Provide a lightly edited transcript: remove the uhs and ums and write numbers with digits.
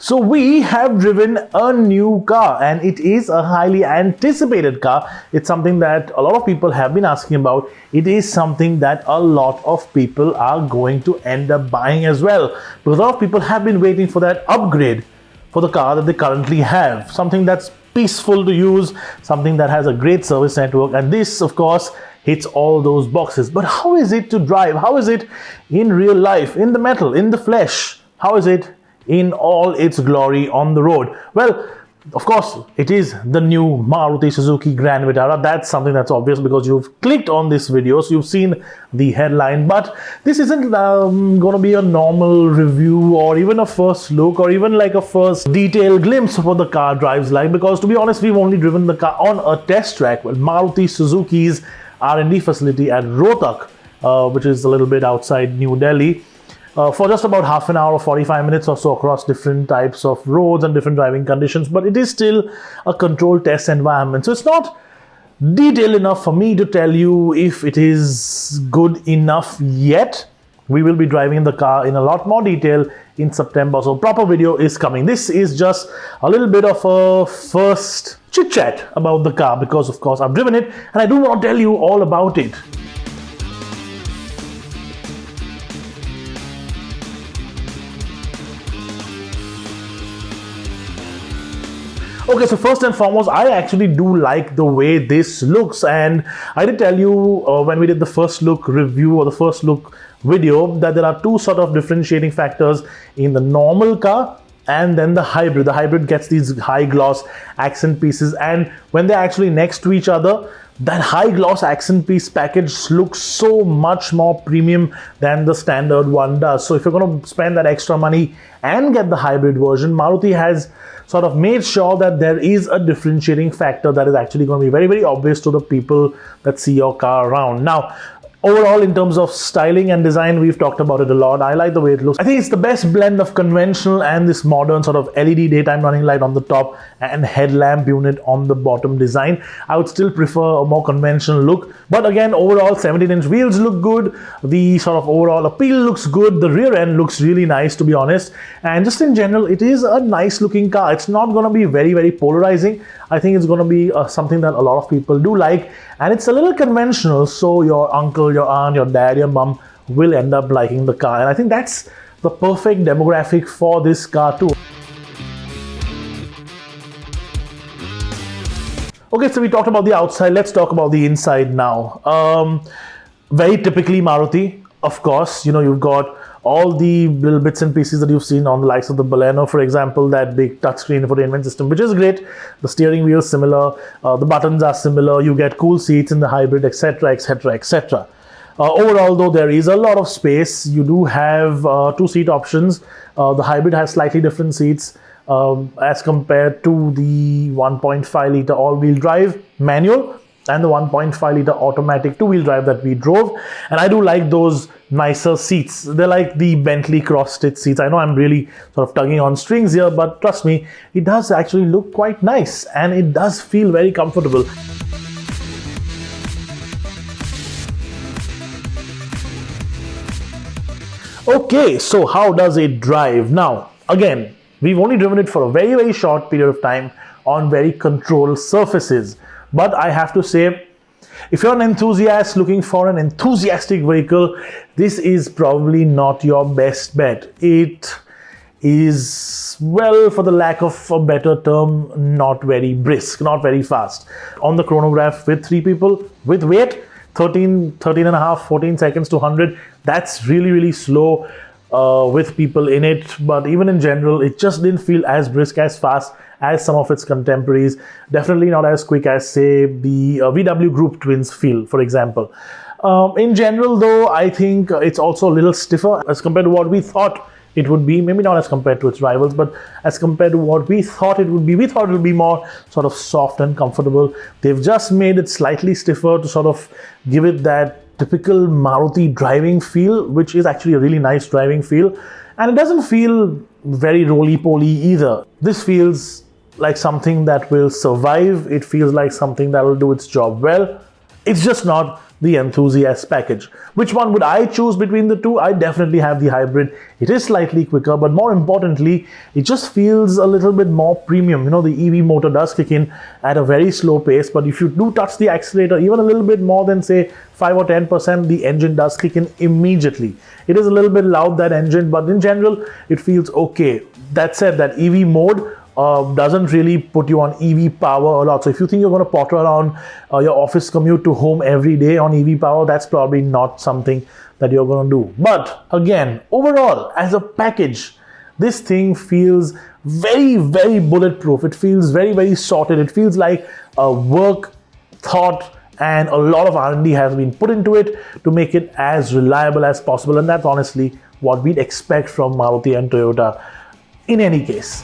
So we have driven a new car, and it is a highly anticipated car. It's something that a lot of people have been asking about. It is something that a lot of people are going to end up buying as well, because a lot of people have been waiting for that upgrade for the car that they currently have. Something that's peaceful to use, something that has a great service network, and this of course hits all those boxes. But how is it to drive? How is it in real life, in the metal, in the flesh? How is it in all its glory on the road? Well, of course, it is the new Maruti Suzuki Grand Vitara. That's something that's obvious because you've clicked on this video, so you've seen the headline. But this isn't going to be a normal review or even a first look or even like a first detailed glimpse of what the car drives like, because to be honest, we've only driven the car on a test track with Maruti Suzuki's R&D facility at Rohtak, which is a little bit outside New Delhi. For just about half an hour or 45 minutes or so across different types of roads and different driving conditions, but it is still a controlled test environment. So it's not detailed enough for me to tell you if it is good enough yet. We will be driving the car in a lot more detail in September, so proper video is coming. This is just a little bit of a first chit chat about the car because of course I've driven it and I do want to tell you all about it. Okay, so first and foremost, I actually do like the way this looks, and I did tell you when we did the first look review or the first look video that there are two sort of differentiating factors in the normal car and then the hybrid. The hybrid gets these high gloss accent pieces, and when they're actually next to each other, that high gloss accent piece package looks so much more premium than the standard one does. So if you're going to spend that extra money and get the hybrid version, Maruti has sort of made sure that there is a differentiating factor that is actually going to be very, very obvious to the people that see your car around. Now, overall, in terms of styling and design, we've talked about it a lot. I like the way it looks. I think it's the best blend of conventional and this modern sort of LED daytime running light on the top and headlamp unit on the bottom design. I would still prefer a more conventional look. But again, overall, 17-inch wheels look good. The sort of overall appeal looks good. The rear end looks really nice, to be honest. And just in general, it is a nice looking car. It's not going to be very, very polarizing. I think it's going to be something that a lot of people do like. And it's a little conventional, so your uncle, your aunt, your dad, your mom will end up liking the car. And I think that's the perfect demographic for this car too. Okay, so we talked about the outside. Let's talk about the inside now. Very typically Maruti, of course. You know, you've got all the little bits and pieces that you've seen on the likes of the Baleno, for example, that big touchscreen infotainment system, which is great. The steering wheel is similar, the buttons are similar, you get cool seats in the hybrid, etc, etc, etc. Overall, though, there is a lot of space. You do have two seat options. The hybrid has slightly different seats as compared to the 1.5 litre all-wheel drive manual and the 1.5 litre automatic two-wheel drive that we drove. And I do like those nicer seats. They're like the Bentley cross-stitch seats. I know I'm really sort of tugging on strings here, but trust me, it does actually look quite nice and it does feel very comfortable. Okay, so how does it drive? Now, again, we've only driven it for a very, very short period of time on very controlled surfaces. But I have to say, if you're an enthusiast looking for an enthusiastic vehicle, this is probably not your best bet. It is, well, for the lack of a better term, not very brisk, not very fast. On the chronograph with 3 people, with weight, 13 and a half, 14 seconds to 100. That's really, really slow with people in it. But even in general, it just didn't feel as brisk, as fast as some of its contemporaries. Definitely not as quick as, say, the VW Group Twins feel, for example. In general, though, I think it's also a little stiffer as compared to what we thought it would be. Maybe not as compared to its rivals, but as compared to what we thought it would be. We thought it would be more sort of soft and comfortable. They've just made it slightly stiffer to sort of give it that typical Maruti driving feel, which is actually a really nice driving feel. And it doesn't feel very roly-poly either. This feels like something that will survive. It feels like something that will do its job well. It's just not the enthusiast package. Which one would I choose between the two? I definitely have the hybrid. It is slightly quicker, but more importantly, it just feels a little bit more premium. The EV motor does kick in at a very slow pace, but if you do touch the accelerator even a little bit more than say 5 or 10%, the engine does kick in immediately. It is a little bit loud, that engine, but in general, it feels okay. That said, that EV mode doesn't really put you on EV power a lot. So if you think you're going to potter around your office commute to home every day on EV power, that's probably not something that you're going to do. But again, overall, as a package, this thing feels very, very bulletproof. It feels very, very sorted. It feels like a work thought, and a lot of R&D has been put into it to make it as reliable as possible. And that's honestly what we'd expect from Maruti and Toyota in any case.